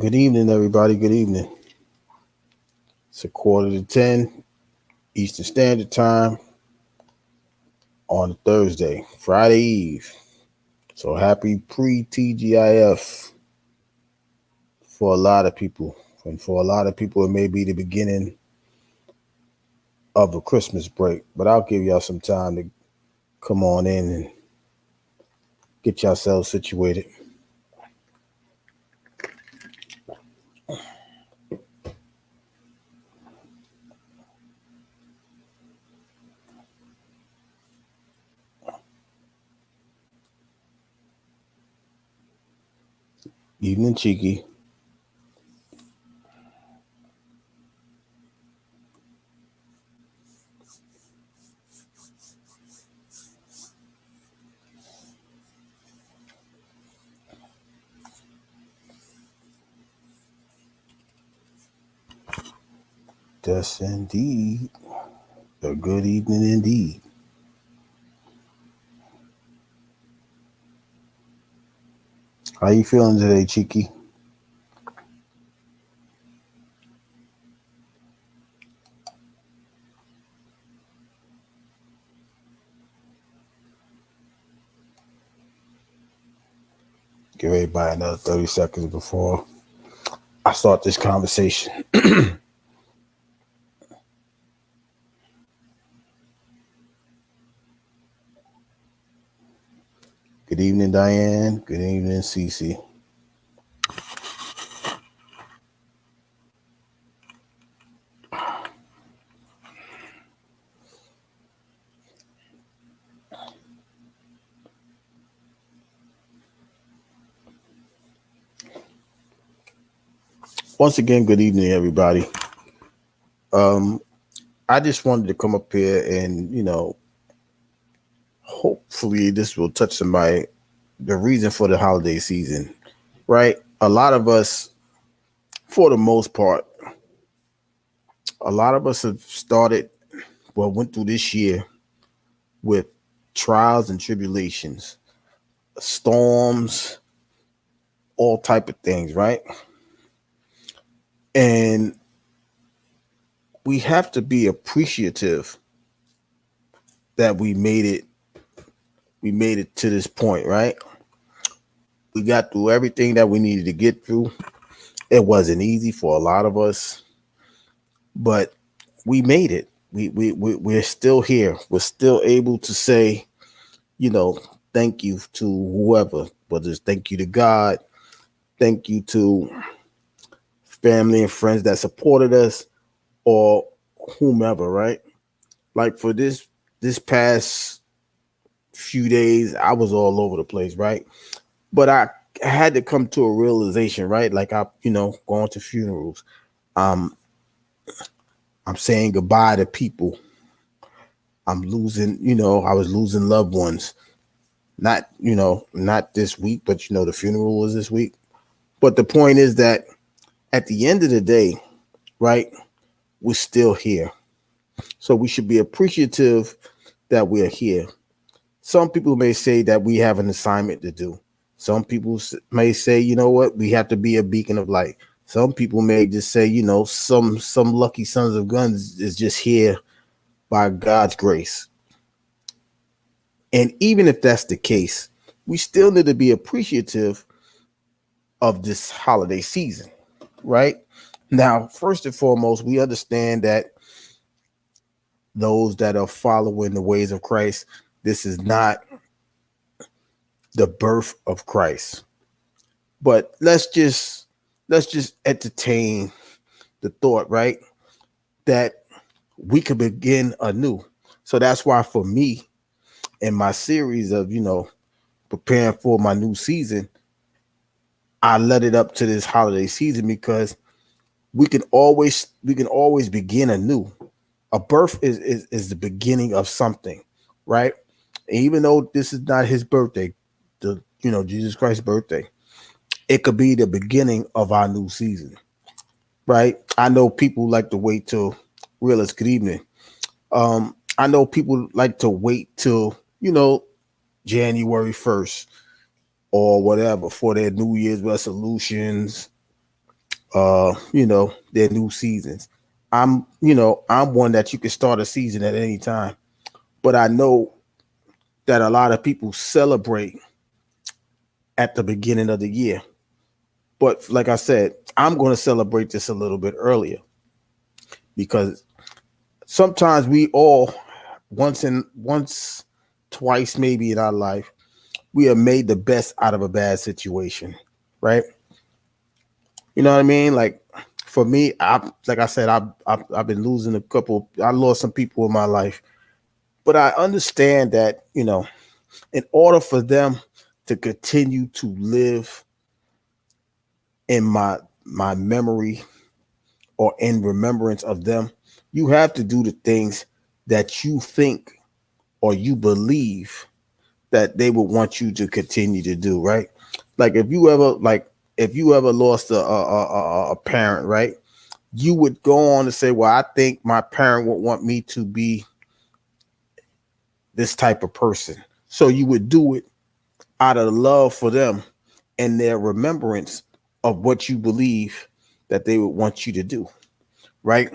Good evening, everybody. Good evening. It's a quarter to 10 Eastern Standard Time on a Thursday, Friday Eve. So happy pre-TGIF for a lot of people. And for a lot of people, it may be the beginning of a Christmas break. But I'll give y'all some time to come on in and get yourselves situated. Evening, Cheeky. Yes, indeed. A good evening indeed. How you feeling today, Cheeky? Give everybody another 30 seconds before I start this conversation. Good evening, Diane. Good evening, Cece. Once again, good evening, everybody. Um, I just wanted to come up here and, hopefully this will touch somebody. The reason for the holiday season, right? A lot of us, for the most part, a lot of us have went through this year with trials and tribulations, storms, all type of things, right? And we have to be appreciative that we made it to this point, right? We got through everything that we needed to get through. It wasn't easy for a lot of us, but we made it. We're still here. We're still able to say, you know, thank you to whoever, whether it's thank you to God, thank you to family and friends that supported us, or whomever, right? Like for this past few days, I was all over the place, right? But I had to come to a realization, right? Like going to funerals. Um, I'm saying goodbye to people. I'm losing, I was losing loved ones. Not this week, but the funeral was this week. But the point is that at the end of the day, right, we're still here. So we should be appreciative that we're here. Some people may say that we have an assignment to do. Some people may say, you know what, we have to be a beacon of light. Some people may just say, some lucky sons of guns is just here by God's grace. And even if that's the case, we still need to be appreciative of this holiday season, right? Now, first and foremost, we understand that those that are following the ways of Christ, this is not the birth of Christ. But let's just entertain the thought, right? That we could begin anew. So that's why for me, in my series of, preparing for my new season, I led it up to this holiday season because we can always begin anew. A birth is the beginning of something, right? And even though this is not his birthday, Jesus Christ's birthday, it could be the beginning of our new season, right? I know people like to wait till realist good evening. I know people like to wait till January 1st or whatever for their New Year's resolutions their new seasons. I'm one that you can start a season at any time, but I know that a lot of people celebrate at the beginning of the year. But like I said, I'm going to celebrate this a little bit earlier because sometimes we all once twice maybe in our life we have made the best out of a bad situation, right? You know what I mean? Like for me, I like I said, I've been losing a couple. I lost some people in my life, but I understand that in order for them to continue to live in my memory or in remembrance of them, you have to do the things that you think or you believe that they would want you to continue to do, right? Like if you ever lost a parent, right? You would go on to say, well, I think my parent would want me to be this type of person. So you would do it out of love for them and their remembrance of what you believe that they would want you to do, right?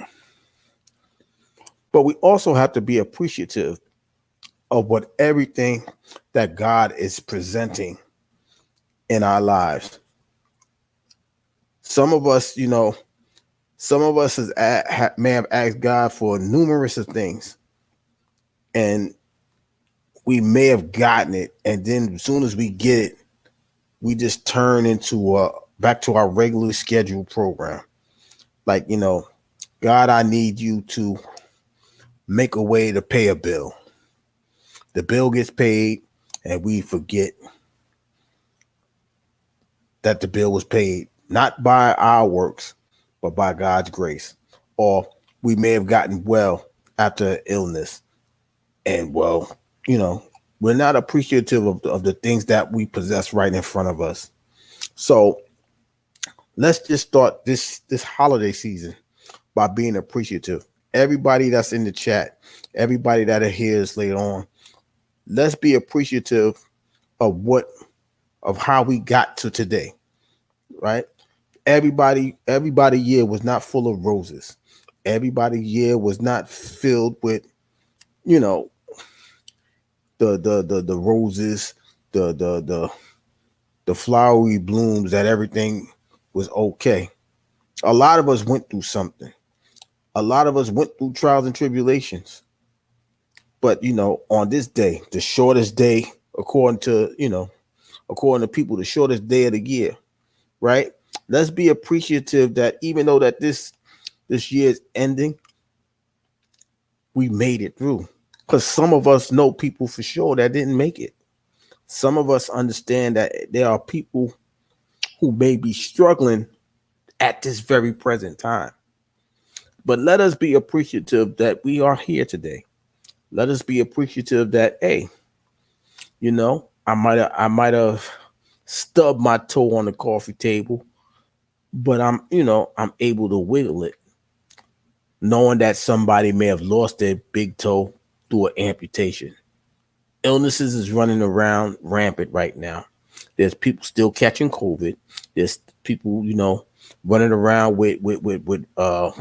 But we also have to be appreciative of what everything that God is presenting in our lives. Some of us, some of us may have asked God for numerous of things, and we may have gotten it, and then as soon as we get it, we just turn into back to our regularly scheduled program. Like, God, I need you to make a way to pay a bill. The bill gets paid, and we forget that the bill was paid not by our works, but by God's grace. Or we may have gotten well after illness, and you know, we're not appreciative of the things that we possess right in front of us. So let's just start this holiday season by being appreciative. Everybody that's in the chat, everybody that hears later on, let's be appreciative of of how we got to today, right? Everybody year was not full of roses. Everybody year was not filled with, you know, the roses, the the flowery blooms, that everything was okay. A lot of us went through something. A lot of us went through trials and tribulations. But on this day, the shortest day, according to according to people, the shortest day of the year, right? Let's be appreciative that even though that this year is ending, we made it through. Because some of us know people for sure that didn't make it. Some of us understand that there are people who may be struggling at this very present time. But let us be appreciative that we are here today. Let us be appreciative that, hey, I might have stubbed my toe on the coffee table, but I'm able to wiggle it, knowing that somebody may have lost their big toe through an amputation. Illnesses is running around rampant right now. There's people still catching COVID. There's people, running around with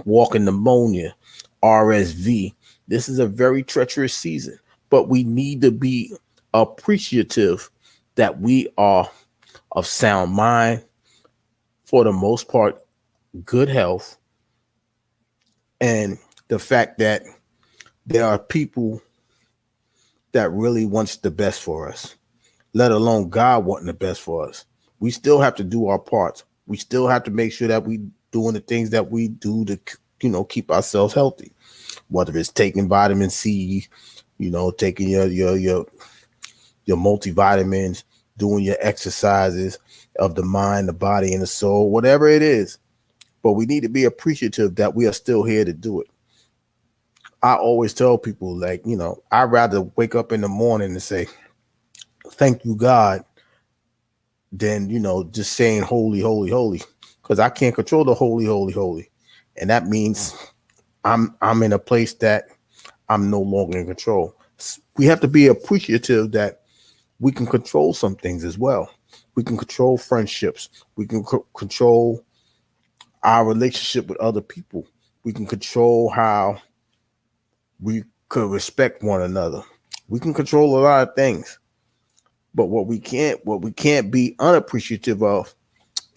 walking pneumonia, RSV. This is a very treacherous season, but we need to be appreciative that we are of sound mind, for the most part, good health, and the fact that there are people that really wants the best for us, let alone God wanting the best for us. We still have to do our parts. We still have to make sure that we doing the things that we do to, keep ourselves healthy. Whether it's taking vitamin C, taking your multivitamins, doing your exercises of the mind, the body, and the soul, whatever it is. But we need to be appreciative that we are still here to do it. I always tell people, like, I'd rather wake up in the morning and say, thank you, God, than, just saying holy, holy, holy. Because I can't control the holy, holy, holy. And that means I'm in a place that I'm no longer in control. We have to be appreciative that we can control some things as well. We can control friendships. We can control our relationship with other people. We can control how we could respect one another. We can control a lot of things. But what we can't be unappreciative of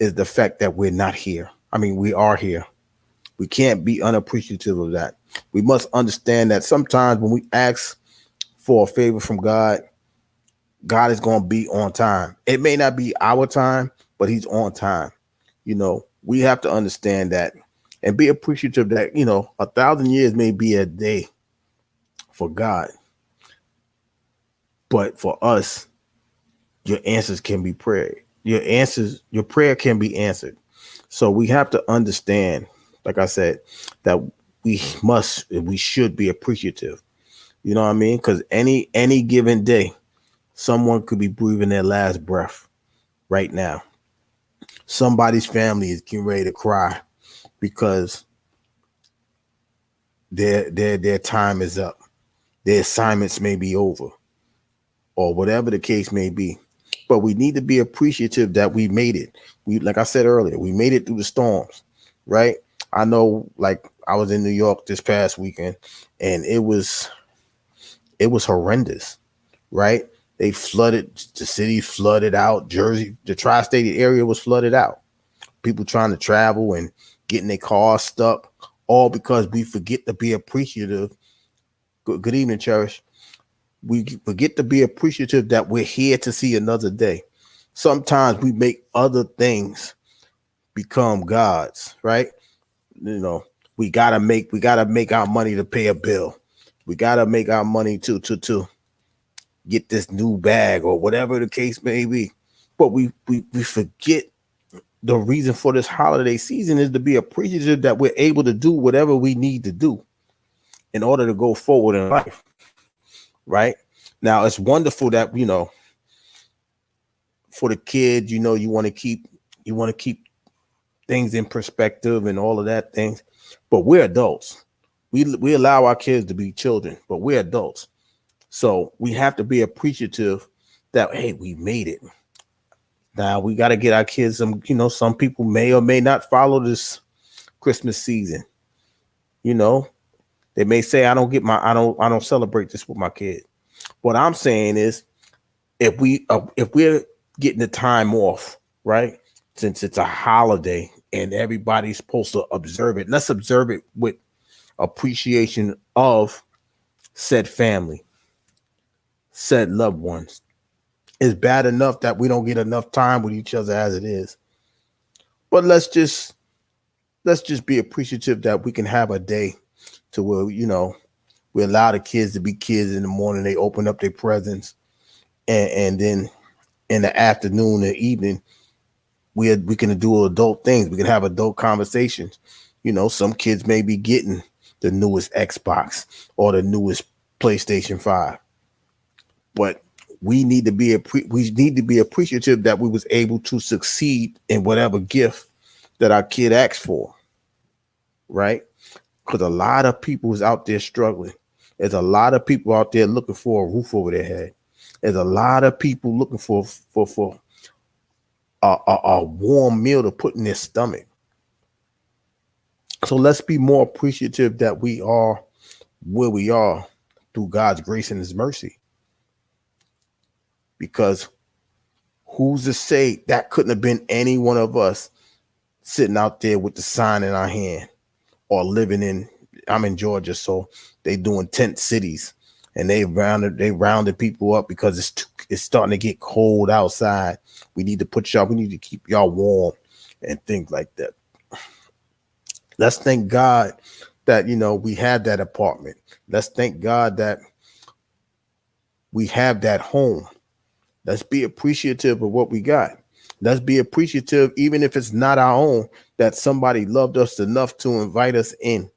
is the fact that we're not here. I mean, we are here. We can't be unappreciative of that. We must understand that sometimes when we ask for a favor from God, God is going to be on time. It may not be our time, but He's on time. We have to understand that and be appreciative that, 1,000 years may be a day for God, but for us, your answers can be prayer. Your prayer can be answered. So we have to understand, like I said, that we should be appreciative. You know what I mean? Because any given day, someone could be breathing their last breath right now. Somebody's family is getting ready to cry because their time is up. Their assignments may be over, or whatever the case may be. But we need to be appreciative that we made it. Like I said earlier, we made it through the storms, right? I know, like I was in New York this past weekend, and it was horrendous, right? They flooded the city, flooded out. Jersey, the tri-state area was flooded out. People trying to travel and getting their cars stuck, all because we forget to be appreciative. Good evening, Cherish. We forget to be appreciative that we're here to see another day. Sometimes we make other things become gods, right? You know, we gotta make our money to pay a bill. We gotta make our money to get this new bag or whatever the case may be. But we forget the reason for this holiday season is to be appreciative that we're able to do whatever we need to do in order to go forward in life, right? Now it's wonderful that for the kids, you want to keep things in perspective and all of that things. But we're adults. We allow our kids to be children, but we're adults. So we have to be appreciative that hey, we made it. Now we got to get our kids some people may or may not follow this Christmas season. You know, they may say I don't celebrate this with my kid. What I'm saying is if we're getting the time off, right? Since it's a holiday and everybody's supposed to observe it, let's observe it with appreciation of said family, said loved ones. It's bad enough that we don't get enough time with each other as it is. But let's just be appreciative that we can have a day to where we allow the kids to be kids in the morning. They open up their presents, and then in the afternoon and evening, we can do adult things. We can have adult conversations. Some kids may be getting the newest Xbox or the newest PlayStation 5, but we need to be appreciative that we was able to succeed in whatever gift that our kid asked for, right? Because a lot of people is out there struggling. There's a lot of people out there looking for a roof over their head. There's a lot of people looking for a warm meal to put in their stomach. So let's be more appreciative that we are where we are through God's grace and His mercy. Because who's to say that couldn't have been any one of us sitting out there with the sign in our hand or living in? I'm in Georgia, so they doing tent cities, and they rounded people up because it's starting to get cold outside. We need to keep y'all warm and things like that. Let's thank God that we have that apartment. Let's thank God that we have that home. Let's be appreciative of what we got. Let's be appreciative, even if it's not our own, that somebody loved us enough to invite us in,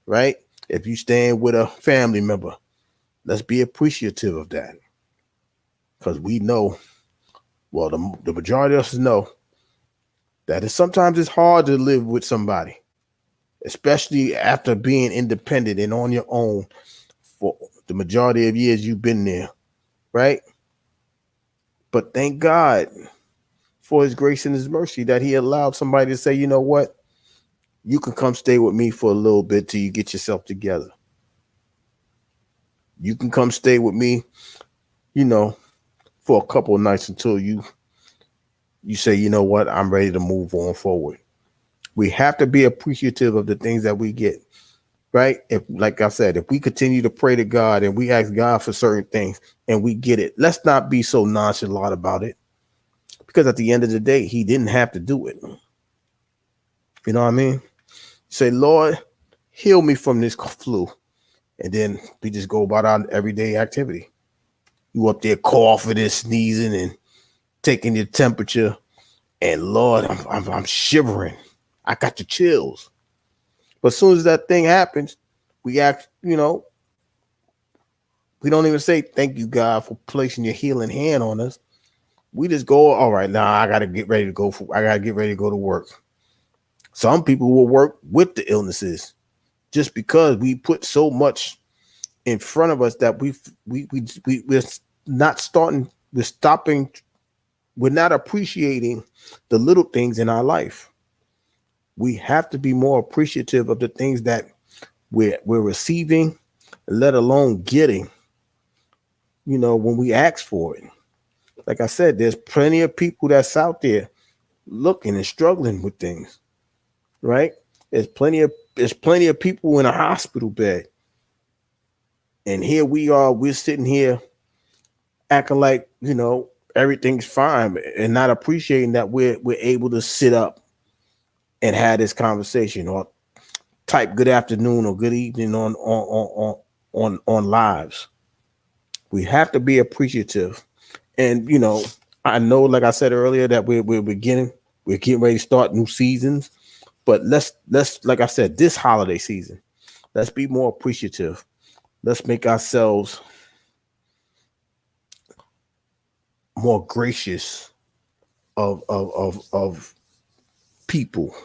right? If you staying with a family member, let's be appreciative of that. Because we know, well, the majority of us know that sometimes it's hard to live with somebody, especially after being independent and on your own for the majority of years you've been there, right? But thank God for His grace and His mercy that He allowed somebody to say, you know what? You can come stay with me for a little bit till you get yourself together. You can come stay with me, you know, for a couple of nights until you say, you know what, I'm ready to move on forward. We have to be appreciative of the things that we get, right? If, like I said, if we continue to pray to God and we ask God for certain things and we get it, let's not be so nonchalant about it, because at the end of the day, He didn't have to do it. You know what I mean? Say, Lord, heal me from this flu. And then we just go about our everyday activity. You up there coughing and sneezing and taking your temperature. And Lord, I'm shivering. I got the chills. But as soon as that thing happens, we act, we don't even say thank you, God, for placing your healing hand on us. We just go, all right, now I gotta get ready to go I gotta get ready to go to work. Some people will work with the illnesses just because we put so much in front of us that we're not starting, we're stopping, we're not appreciating the little things in our life. We have to be more appreciative of the things that we're receiving, let alone getting, when we ask for it. Like I said, there's plenty of people that's out there looking and struggling with things, right? There's plenty of people in a hospital bed. And here we are, we're sitting here acting like, everything's fine and not appreciating that we're able to sit up and have this conversation or type good afternoon or good evening on lives. We have to be appreciative. And I know, like I said earlier, that we're getting ready to start new seasons. But let's like I said, this holiday season, let's be more appreciative. Let's make ourselves more gracious of people,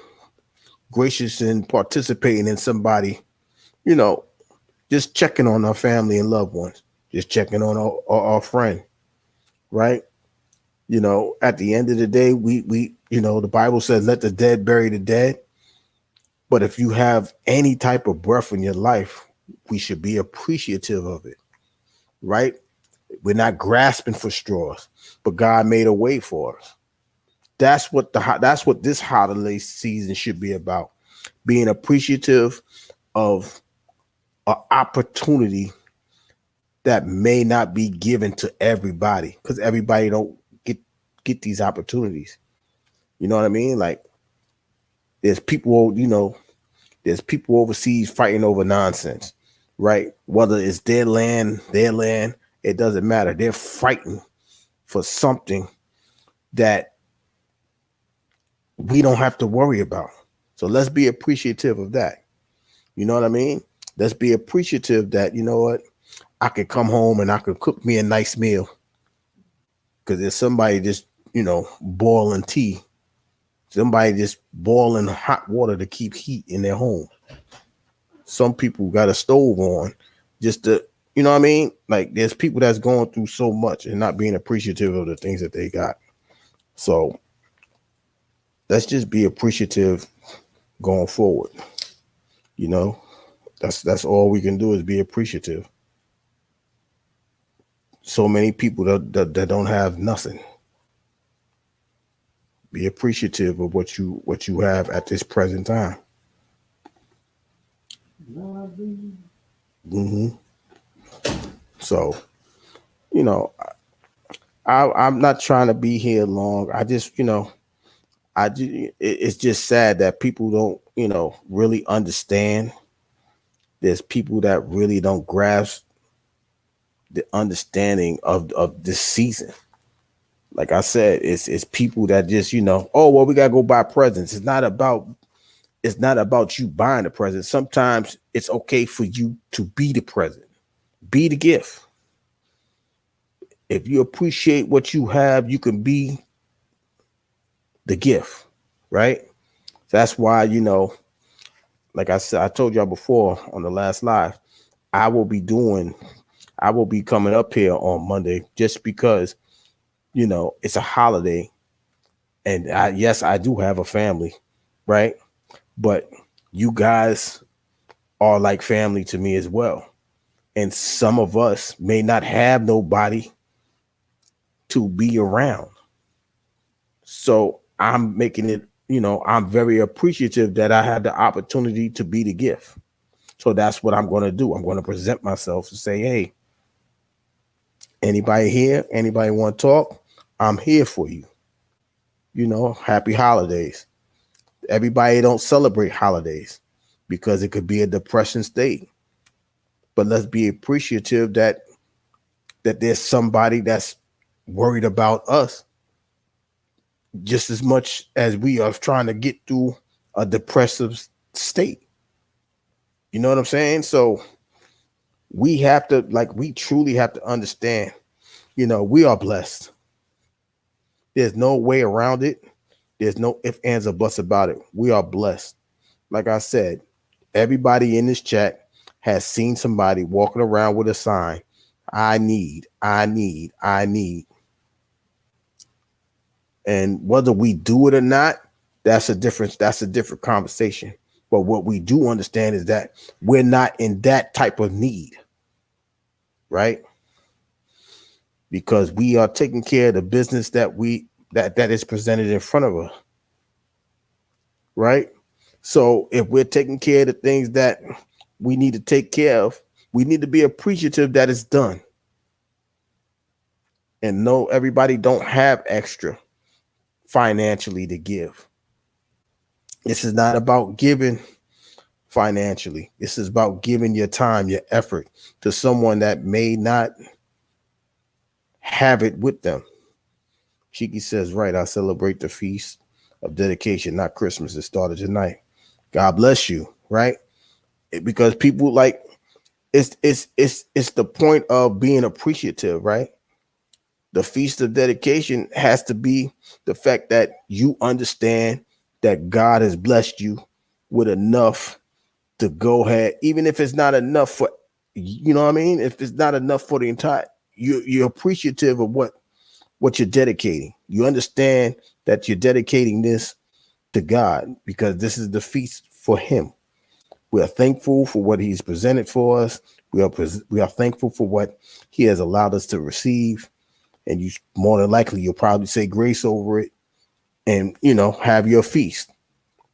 gracious in participating in somebody, you know, just checking on our family and loved ones, just checking on our friend, right? At the end of the day, the Bible says, let the dead bury the dead. But if you have any type of breath in your life, we should be appreciative of it, right? We're not grasping for straws, but God made a way for us. That's what this holiday season should be about. Being appreciative of an opportunity that may not be given to everybody, because everybody don't get these opportunities. You know what I mean? Like there's people, there's people overseas fighting over nonsense, right? Whether it's their land, it doesn't matter. They're fighting for something that we don't have to worry about. So let's be appreciative of that. You know what I mean? Let's be appreciative that, you know what, I could come home and I could cook me a nice meal because there's somebody just, boiling tea, somebody just boiling hot water to keep heat in their home. Some people got a stove on just to, you know what I mean? Like there's people that's going through so much and not being appreciative of the things that they got. So let's just be appreciative going forward. You know, that's all we can do is be appreciative. So many people that don't have nothing. Be appreciative of what you have at this present time. hmm So, you know, I'm not trying to be here long. I just, it's just sad that people don't, really understand. There's people that really don't grasp the understanding of this season. Like I said, it's people that just, oh well, we gotta go buy presents. It's not about you buying the present. Sometimes it's okay for you to be the present, be the gift. If you appreciate what you have, you can be the gift, right? That's why, like I said, I told y'all before on the last live, I will be doing, I will be coming up here on Monday just because, it's a holiday. And yes, I do have a family, right? But You guys are like family to me as well. And some of us may not have nobody to be around. So I'm making it, I'm very appreciative that I had the opportunity to be the gift. So that's what I'm going to do. I'm going to present myself and say, hey, anybody here? Anybody want to talk? I'm here for you. Happy holidays. Everybody don't celebrate holidays because it could be a depression state. But let's be appreciative that there's somebody that's worried about us just as much as we are trying to get through a depressive state. You know what I'm saying? So we have to, we truly have to understand, we are blessed. There's no way around it. There's no ifs, ands, or buts about it. We are blessed. Like I said, everybody in this chat has seen somebody walking around with a sign. I need, I need, I need. And whether we do it or not, that's a different conversation. But what we do understand is that we're not in that type of need, right? Because we are taking care of the business that is presented in front of us, right? So if we're taking care of the things that we need to take care of, we need to be appreciative that it's done. And no, everybody don't have extra financially to give. This is not about giving financially. This is about giving your time, your effort to someone that may not have it with them. Shiki says, right, I celebrate the feast of dedication, not Christmas. It started tonight. God bless you, right? Because people it's the point of being appreciative, right? The feast of dedication has to be the fact that you understand that God has blessed you with enough to go ahead, even if it's not enough for, what I mean? If it's not enough for the entire, you're appreciative of what you're dedicating. You understand that you're dedicating this to God because this is the feast for Him. We are thankful for what He's presented for us. We are thankful for what He has allowed us to receive, and you more than likely you'll probably say grace over it, and have your feast.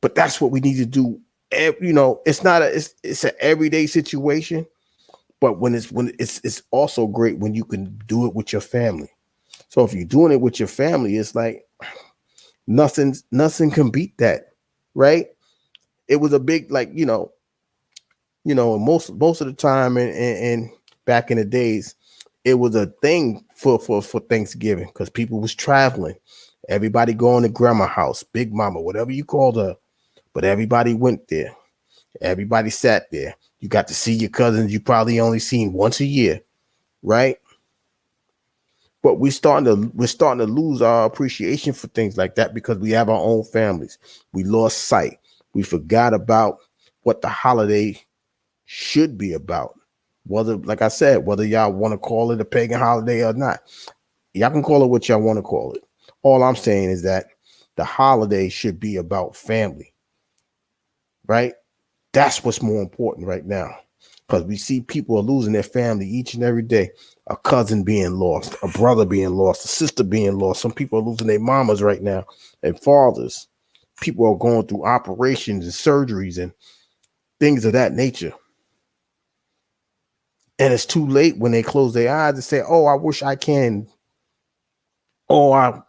But that's what we need to do. It's not it's an everyday situation, but when it's also great when you can do it with your family. So if you're doing it with your family, it's like nothing can beat that, right? It was a big most of the time and back in the days, it was a thing for Thanksgiving because people was traveling. Everybody going to grandma house, big mama, whatever you called her, but everybody went there. Everybody sat there. You got to see your cousins you probably only seen once a year, right? But we're starting to lose our appreciation for things like that because we have our own families. We lost sight. We forgot about what the holiday should be about. Whether, like I said, whether y'all want to call it a pagan holiday or not, y'all can call it what y'all want to call it. All I'm saying is that the holiday should be about family, right? That's what's more important right now because we see people are losing their family each and every day. A cousin being lost, a brother being lost, a sister being lost. Some people are losing their mamas right now and fathers. People are going through operations and surgeries and things of that nature. And it's too late when they close their eyes and say, "Oh, I wish I can."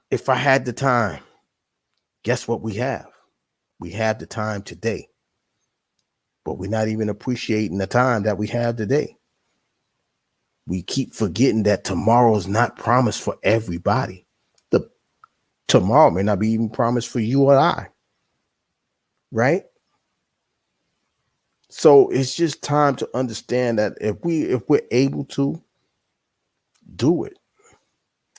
If I had the time. Guess what we have? We have the time today, but we're not even appreciating the time that we have today. We keep forgetting that tomorrow's not promised for everybody. The tomorrow may not be even promised for you or I, right? So it's just time to understand that if we're able to do it,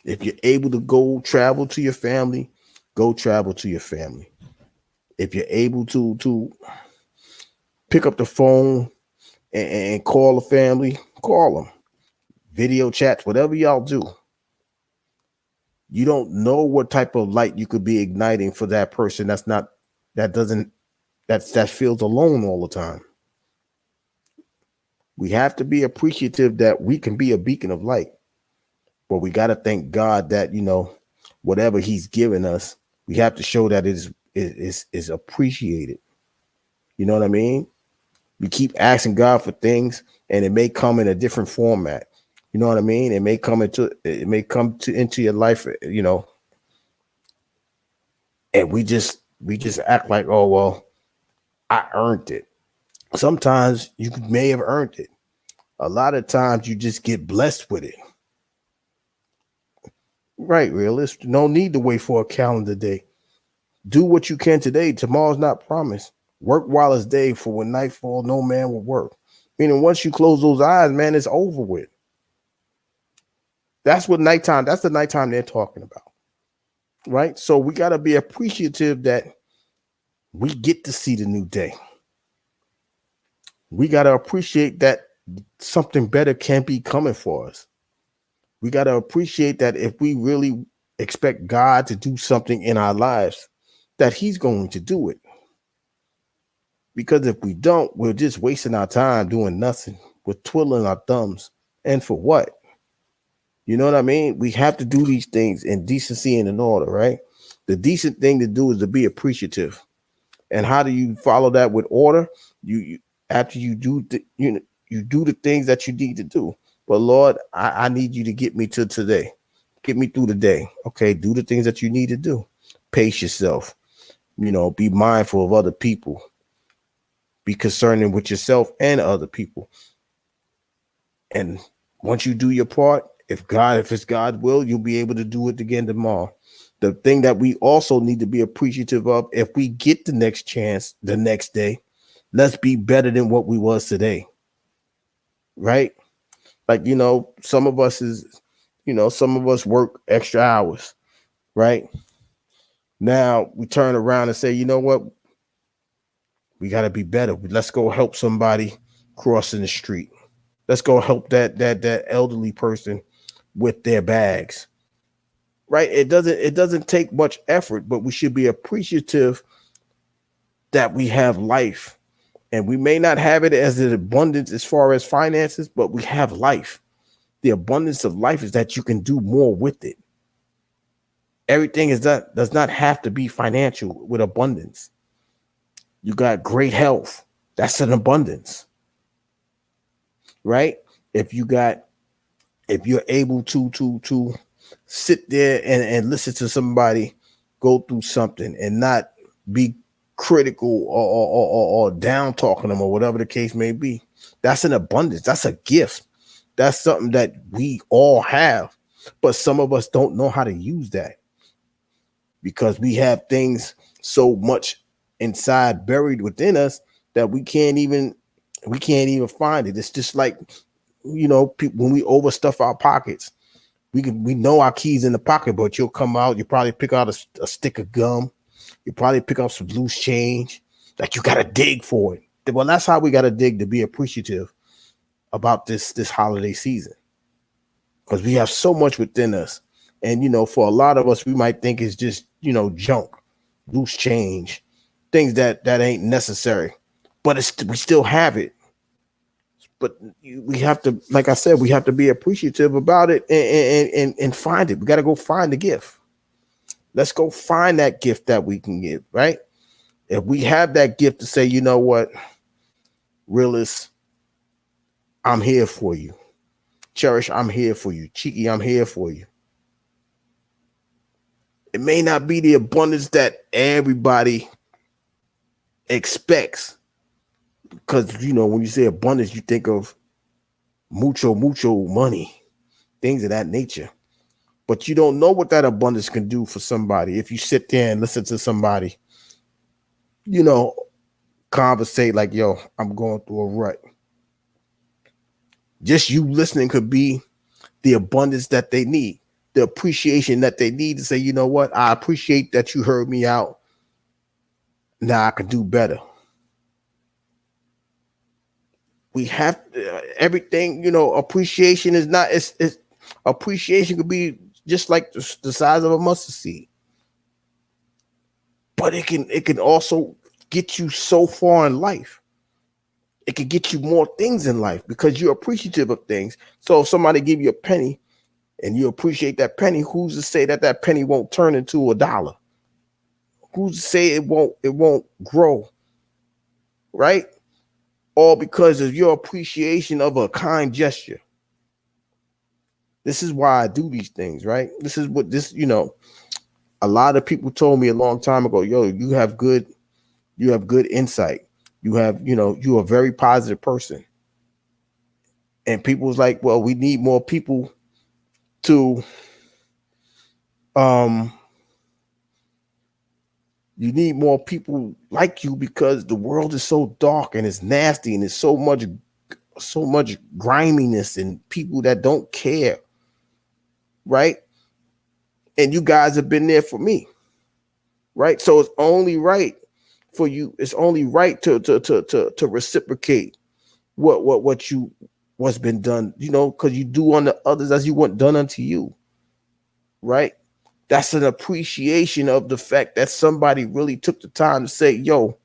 if you're able to go travel to your family, go travel to your family. If you're able to pick up the phone and call a family, call them. Video chats, whatever y'all do. You don't know what type of light you could be igniting for that person that doesn't that feels alone all the time. We have to be appreciative that we can be a beacon of light, but we got to thank God that whatever He's given us, we have to show that it is appreciated. You know what I mean? We keep asking God for things, and it may come in a different format. You know what I mean? It may come into your life, and we just act like, oh well, I earned it. Sometimes you may have earned it. A lot of times you just get blessed with it. Right, realist. No need to wait for a calendar day. Do what you can today. Tomorrow's not promised. Work while it's day, for when night fall, no man will work. Meaning, once you close those eyes, man, it's over with. That's what nighttime. That's the nighttime they're talking about, right? So we got to be appreciative that we get to see the new day. We got to appreciate that something better can be coming for us. We got to appreciate that if we really expect God to do something in our lives, that He's going to do it. Because if we don't, we're just wasting our time doing nothing. We're twiddling our thumbs. And for what? You know what I mean? We have to do these things in decency and in order, right? The decent thing to do is to be appreciative. And how do you follow that with order? You after you do you do the things that you need to do. But Lord, I need you to get me to today. Get me through the day. Okay, do the things that you need to do. Pace yourself. Be mindful of other people. Be concerning with yourself and other people. And once you do your part, if it's God's will, you'll be able to do it again tomorrow. The thing that we also need to be appreciative of, if we get the next chance the next day, let's be better than what we was today. Right? Like, some of us work extra hours, right? Now we turn around and say, you know what? We got to be better. Let's go help somebody crossing the street. Let's go help that elderly person with their bags. Right? It doesn't take much effort, but we should be appreciative that we have life. And we may not have it as an abundance as far as finances, but we have life. The abundance of life is that you can do more with it. Everything does not have to be financial with abundance. You got great health. That's an abundance, right? If you got if you're able to sit there and listen to somebody go through something and not be critical or down talking them or whatever the case may be, that's an abundance. That's a gift. That's something that we all have, but some of us don't know how to use that because we have things so much inside buried within us that we can't even find it. It's just like when we overstuff our pockets. We know our keys in the pocket, but you'll come out. You probably pick out a stick of gum. You probably pick up some loose change. Like you gotta dig for it. Well, that's how we gotta dig to be appreciative about this holiday season because we have so much within us. And for a lot of us, we might think it's just junk, loose change, things that ain't necessary, but we still have it. But we have to, like I said, we have to be appreciative about it and find it. We got to go find the gift. Let's go find that gift that we can give, right? If we have that gift to say, you know what, realist, I'm here for you. Cherish, I'm here for you. Cheeky, I'm here for you. It may not be the abundance that everybody expects. Because, when you say abundance, you think of mucho money, things of that nature. But you don't know what that abundance can do for somebody. If you sit there and listen to somebody, you know, conversate like, yo, I'm going through a rut. Just you listening could be the abundance that they need, the appreciation that they need to say, you know what, I appreciate that you heard me out. Now I can do better. We have everything, appreciation is not, it's appreciation could be just like the size of a mustard seed. But it can also get you so far in life. It can get you more things in life because you're appreciative of things. So if somebody give you a penny and you appreciate that penny, who's to say that that penny won't turn into a dollar? Who's to say it won't grow, right? All because of your appreciation of a kind gesture. This is why I do these things, right? This is what this, a lot of people told me a long time ago, yo, you have good insight. You're a very positive person. And people was like, well, we need more people to um you need more people like you because the world is so dark and it's nasty and it's so much griminess and people that don't care, right? And you guys have been there for me, right? So it's only right for you. It's only right to reciprocate what's been done, because you do unto others as you want done unto you, right? That's an appreciation of the fact that somebody really took the time to say, yo,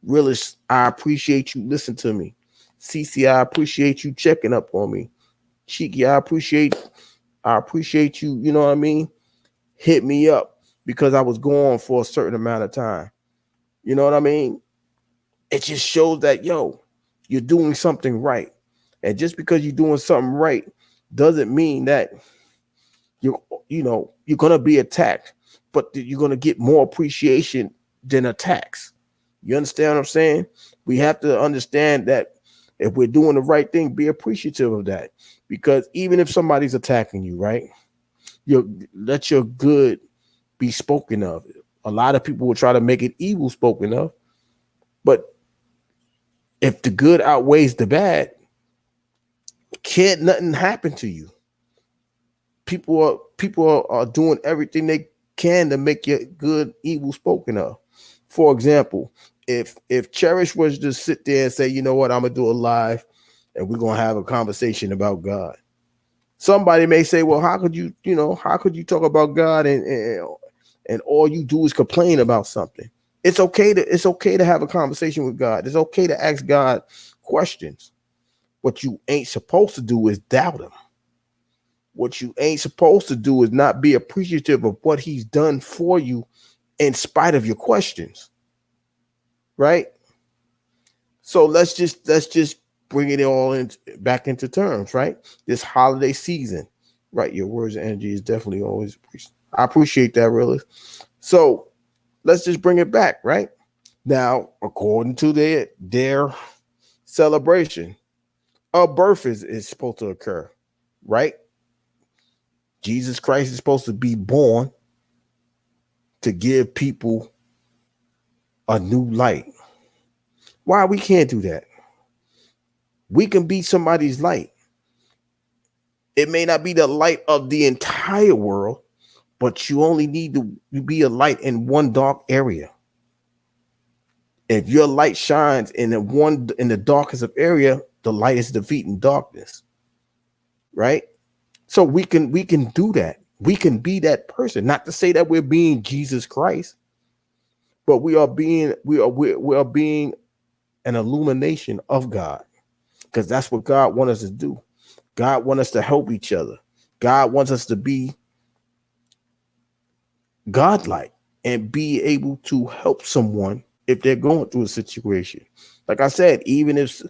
realist, I appreciate you. Listen to me. CC, I appreciate you checking up on me. Cheeky, I appreciate you, you know what I mean? Hit me up because I was gone for a certain amount of time. You know what I mean? It just shows that, yo, you're doing something right. And just because you're doing something right doesn't mean that you're you're gonna be attacked, but you're gonna get more appreciation than attacks. You understand what I'm saying? We have to understand that if we're doing the right thing, be appreciative of that. Because even if somebody's attacking you, right? You let your good be spoken of. A lot of people will try to make it evil spoken of, but if the good outweighs the bad, can't nothing happen to you. People are doing everything they can to make your good evil spoken of. For example, if Cherish was to sit there and say, you know what, I'm gonna do a live and we're gonna have a conversation about God. Somebody may say, well, how could you talk about God and all you do is complain about something? It's okay to have a conversation with God. It's okay to ask God questions. What you ain't supposed to do is doubt him. What you ain't supposed to do is not be appreciative of what he's done for you in spite of your questions, right? So let's just bring it all in back into terms, right? This holiday season, right? Your words and energy is definitely always appreciated. I appreciate that, really. So let's just bring it back, right? Now, according to their celebration, a birth is supposed to occur, right? Jesus Christ is supposed to be born to give people a new light. Why we can't do that? We can be somebody's light. It may not be the light of the entire world, but you only need to be a light in one dark area. If your light shines in the darkest of area, the light is defeating darkness, right? So we can do that. We can be that person. Not to say that we're being Jesus Christ, but we are being an illumination of God, because that's what God wants us to do. God wants us to help each other. God wants us to be godlike and be able to help someone if they're going through a situation. Like I said, even if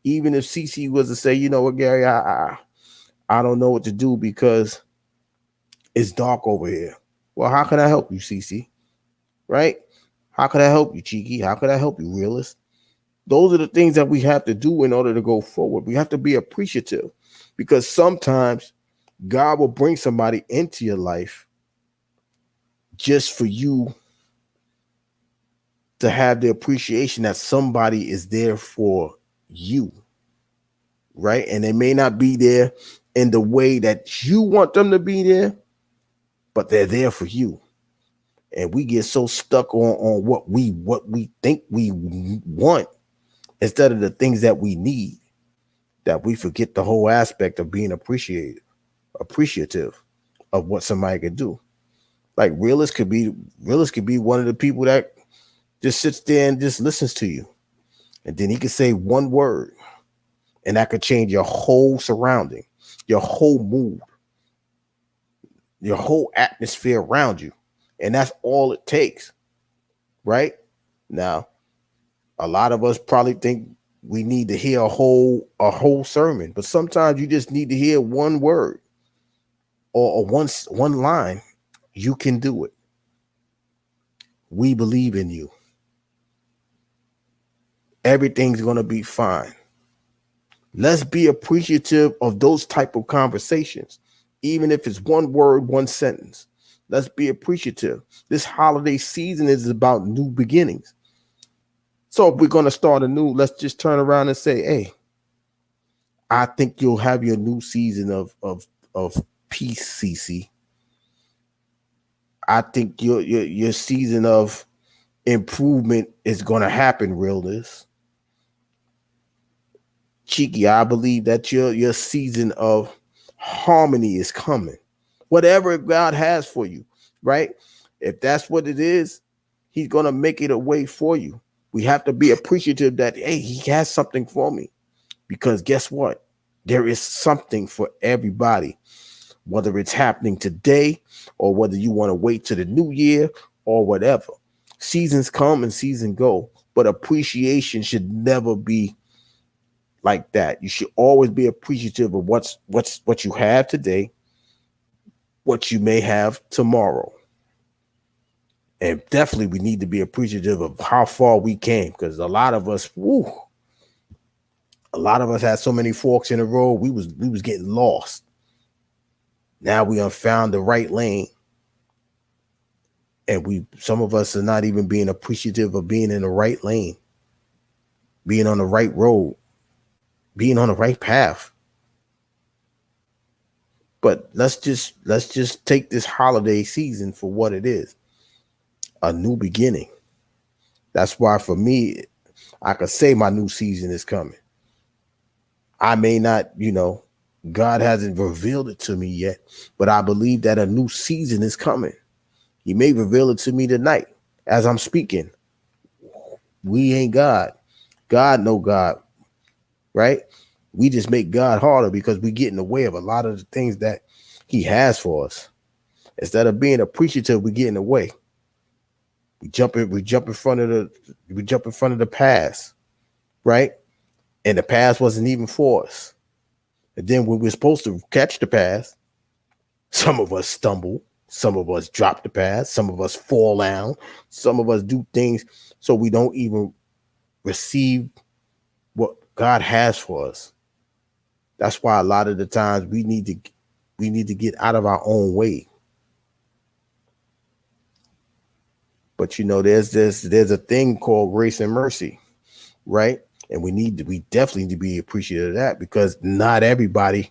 CC was to say, you know what, Gary, I don't know what to do because it's dark over here. Well, how can I help you, CC? Right? How can I help you, Cheeky? How can I help you, Realist? Those are the things that we have to do in order to go forward. We have to be appreciative, because sometimes God will bring somebody into your life just for you to have the appreciation that somebody is there for you, right? And they may not be there in the way that you want them to be there, but they're there for you. And we get so stuck on what we think we want instead of the things that we need, that we forget the whole aspect of being appreciative of what somebody could do. Like realist could be one of the people just sits there and just listens to you. And then he could say one word and that could change your whole surrounding, your whole mood, your whole atmosphere around you. And that's all it takes, right? Now, a lot of us probably think we need to hear a whole sermon, but sometimes you just need to hear one word or one line. You can do it. We believe in you. Everything's going to be fine. Let's be appreciative of those type of conversations, even if it's one word, one sentence. Let's be appreciative. This holiday season is about new beginnings. So if we're going to start anew, let's just turn around and say, hey, I think you'll have your new season of peace, CC. I think your season of improvement is going to happen, realness. Cheeky, I believe that your season of harmony is coming. Whatever God has for you, right? If that's what it is, he's going to make it a way for you. We have to be appreciative that, hey, he has something for me. Because guess what? There is something for everybody, whether it's happening today or whether you want to wait to the new year or whatever. Seasons come and seasons go, but appreciation should never be like that. You should always be appreciative of what you have today, what you may have tomorrow. And definitely we need to be appreciative of how far we came, because a lot of us, a lot of us had so many forks in the road, we was getting lost. Now we have found the right lane. And some of us are not even being appreciative of being in the right lane, being on the right road, being on the right path. But let's just take this holiday season for what it is, a new beginning. That's why for me, I could say my new season is coming. I may not, God hasn't revealed it to me yet, but I believe that a new season is coming. He may reveal it to me tonight as I'm speaking. We ain't God. God know God, right? We just make God harder because we get in the way of a lot of the things that he has for us. Instead of being appreciative, we get in the way. We jump in front of the past, right? And the past wasn't even for us. And then when we're supposed to catch the past, some of us stumble, some of us drop the past, some of us fall down, some of us do things so we don't even receive what God has for us. That's why a lot of the times we need to get out of our own way. But there's a thing called grace and mercy, right? And we definitely need to be appreciative of that, because not everybody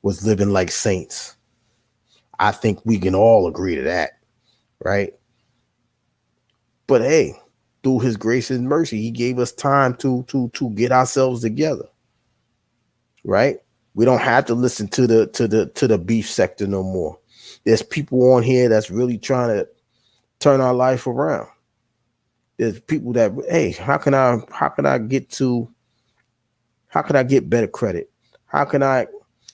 was living like saints. I think we can all agree to that, right? But hey, through his grace and mercy, he gave us time to get ourselves together, right? We don't have to listen to the beef sector no more. There's people on here that's really trying to turn our life around. There's people that, hey, how can I get better credit? How can I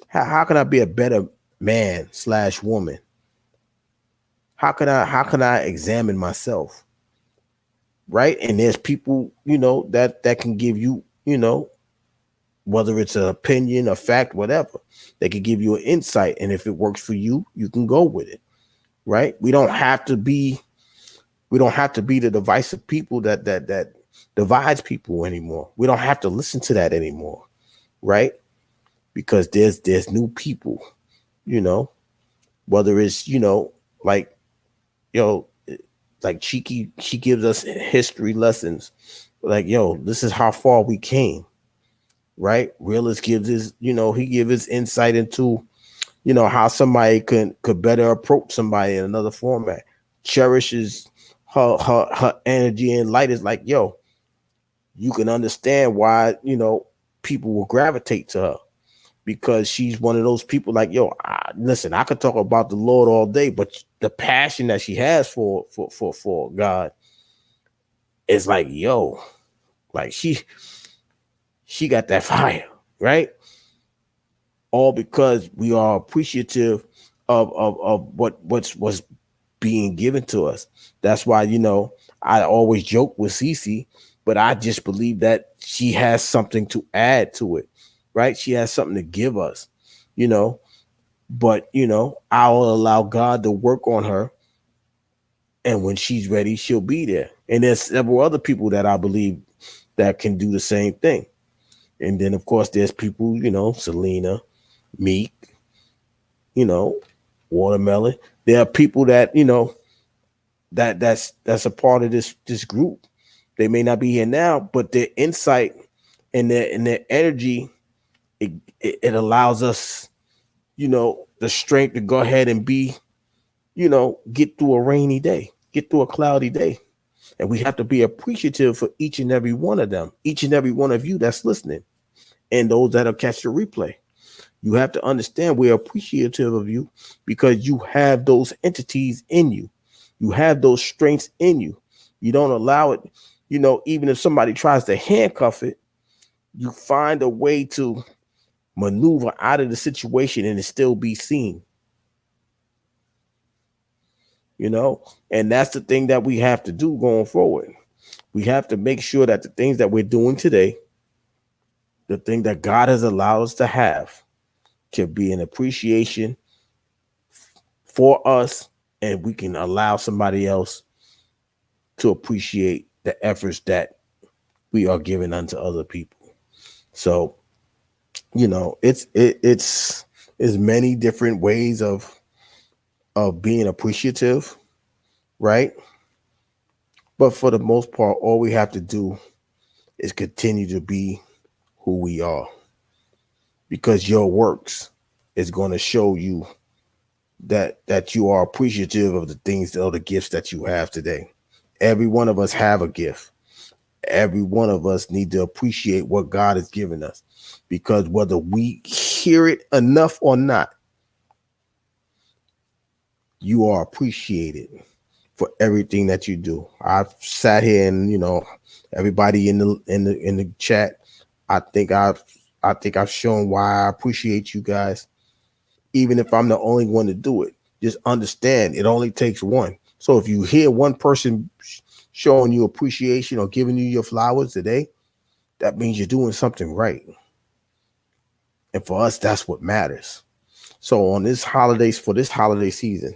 how can I be a better man slash woman? How can I examine myself? Right? And there's people, that can give you, whether it's an opinion, a fact, whatever, they can give you an insight. And if it works for you, you can go with it. Right? We don't have to be the divisive people that divides people anymore. We don't have to listen to that anymore, right? Because there's new people, you know, whether it's, like, yo, like Cheeky, she gives us history lessons. Like, yo, this is how far we came, right? Realist gives his, he gives his insight into, how somebody could better approach somebody in another format. Cherishes her energy and light is like, yo, you can understand why, people will gravitate to her, because she's one of those people like, yo, listen, I could talk about the Lord all day, but the passion that she has for God, it's like, yo, like she got that fire, right? All because we are appreciative of what's being given to us. That's why, I always joke with Cece, but I just believe that she has something to add to it, right? She has something to give us, you know. But I'll allow God to work on her, and when she's ready, she'll be there. And there's several other people that I believe that can do the same thing. And then, of course, there's people, Selena, Meek, you know, Watermelon. There are people that that's a part of this group. They may not be here now, but their insight and their energy, it allows us, the strength to go ahead and get through a rainy day, get through a cloudy day. And we have to be appreciative for each and every one of them, each and every one of you that's listening, and those that'll catch the replay. You have to understand we're appreciative of you because you have those entities in you. You have those strengths in you. You don't allow it, even if somebody tries to handcuff it, you find a way to maneuver out of the situation and it still be seen, you know? And that's the thing that we have to do going forward. We have to make sure that the things that we're doing today, the thing that God has allowed us to have, can be an appreciation for us, and we can allow somebody else to appreciate the efforts that we are giving unto other people. So, it's many different ways of being appreciative, right? But for the most part, all we have to do is continue to be who we are, because your works is going to show you that you are appreciative of the things or the gifts that you have today. Every one of us have a gift. Every one of us need to appreciate what God has given us, because whether we hear it enough or not, you are appreciated for everything that you do. I've sat here and everybody in the chat, I think I've shown why I appreciate you guys, even if I'm the only one to do it. Just understand it only takes one. So if you hear one person showing you appreciation or giving you your flowers today, that means you're doing something right. And for us, that's what matters. So for this holiday season,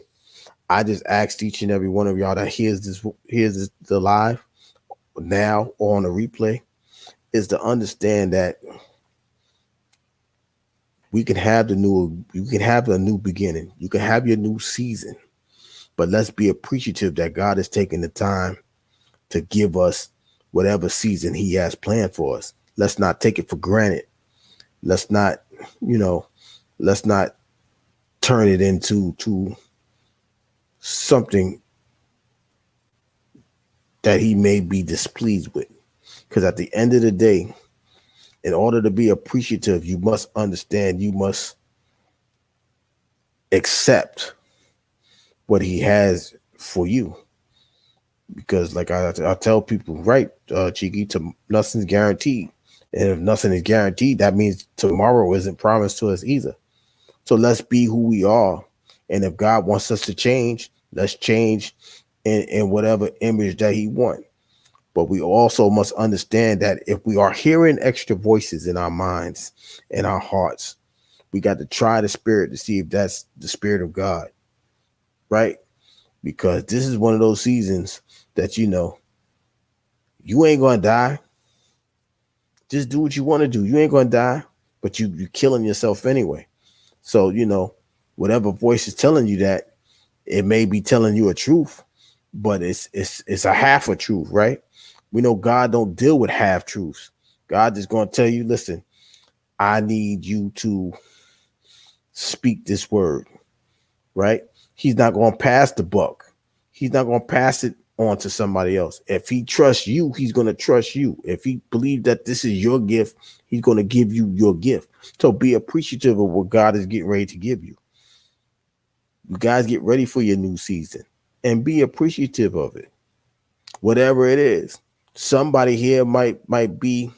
I just asked each and every one of y'all that hears the live now or on the replay, is to understand that you can have a new beginning. You can have your new season, but let's be appreciative that God has taken the time to give us whatever season he has planned for us. Let's not take it for granted. Let's not, you know, let's not turn it into something that he may be displeased with. Because at the end of the day, in order to be appreciative, you must understand, you must accept what he has for you. Because like I tell people, right, Cheeky, to nothing's guaranteed. And if nothing is guaranteed, that means tomorrow isn't promised to us either. So let's be who we are. And if God wants us to change, let's change in whatever image that he wants. But we also must understand that if we are hearing extra voices in our minds and our hearts, we got to try the spirit to see if that's the spirit of God, right? Because this is one of those seasons that you ain't gonna die. Just do what you want to do. You ain't gonna die, but you're killing yourself anyway. So whatever voice is telling you that, it may be telling you a truth, but it's a half a truth, right? We know God don't deal with half truths. God is going to tell you, listen, I need you to speak this word, right? He's not going to pass the buck. He's not going to pass it on to somebody else. If he trusts you, he's going to trust you. If he believes that this is your gift, he's going to give you your gift. So be appreciative of what God is getting ready to give you. You guys get ready for your new season and be appreciative of it, whatever it is. Somebody here might be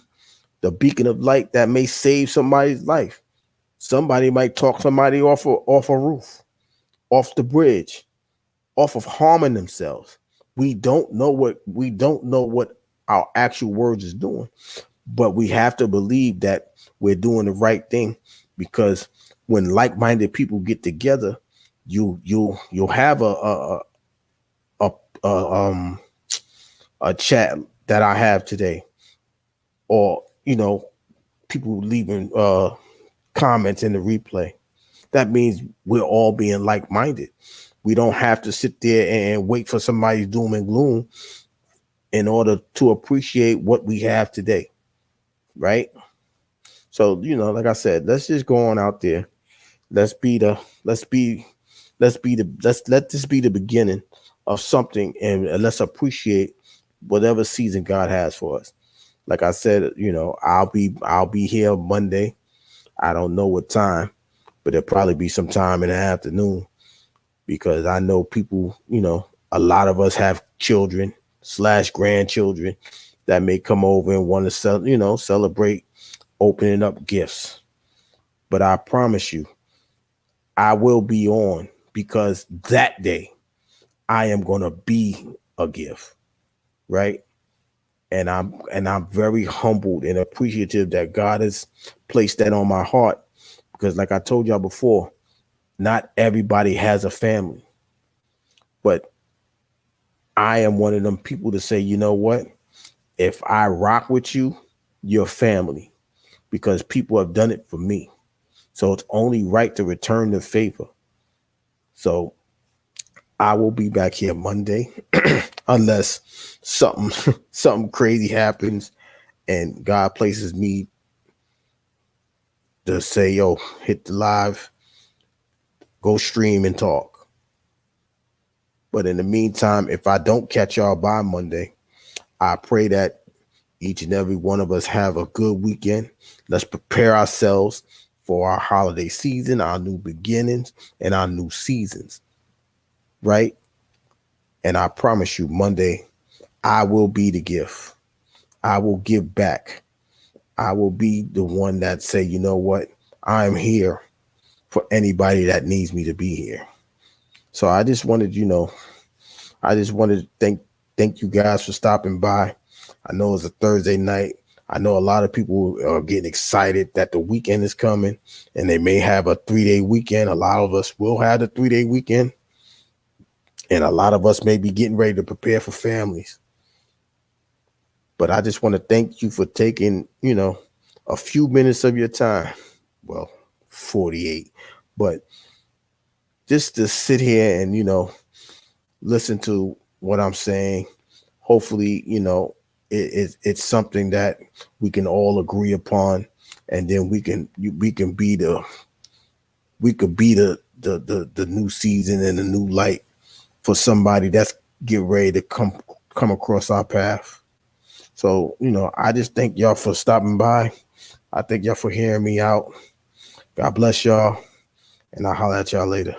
the beacon of light that may save somebody's life. Somebody might talk somebody off a roof, off the bridge, off of harming themselves. We don't know what our actual words is doing, but we have to believe that we're doing the right thing, because when like-minded people get together, you'll have a, a a chat that I have today, or people leaving comments in the replay. That means we're all being like-minded. We don't have to sit there and wait for somebody's doom and gloom in order to appreciate what we have today, right? So, like I said, let's just go on out there. Let's be the let's be let's be the let's let this be the beginning of something, and let's appreciate whatever season God has for us. Like I said, I'll be here Monday. I don't know what time, but it'll probably be sometime in the afternoon, because I know people, a lot of us have children slash grandchildren that may come over and want to celebrate opening up gifts. But I promise you, I will be on, because that day I am going to be a gift, right? And I'm very humbled and appreciative that God has placed that on my heart, because like I told y'all before, not everybody has a family, but I am one of them people to say, you know what? If I rock with you, you're family, because people have done it for me. So it's only right to return the favor. So I will be back here Monday, unless something something crazy happens and God places me to say, yo, hit the live, go stream and talk. But in the meantime, if I don't catch y'all by Monday, I pray that each and every one of us have a good weekend. Let's prepare ourselves for our holiday season, our new beginnings, and our new seasons, right? And I promise you, Monday, I will be the gift. I will give back. I will be the one that say, you know what? I'm here for anybody that needs me to be here. So I just wanted to thank you guys for stopping by. I know it's a Thursday night. I know a lot of people are getting excited that the weekend is coming, and they may have a 3-day weekend. A lot of us will have a 3-day weekend, and a lot of us may be getting ready to prepare for families. But I just want to thank you for taking, a few minutes of your time. Well, 48, but just to sit here and, listen to what I'm saying. Hopefully, it's something that we can all agree upon, and then we can be the new season and the new light for somebody that's get ready to come across our path. So, I just thank y'all for stopping by. I thank y'all for hearing me out. God bless y'all, and I'll holler at y'all later.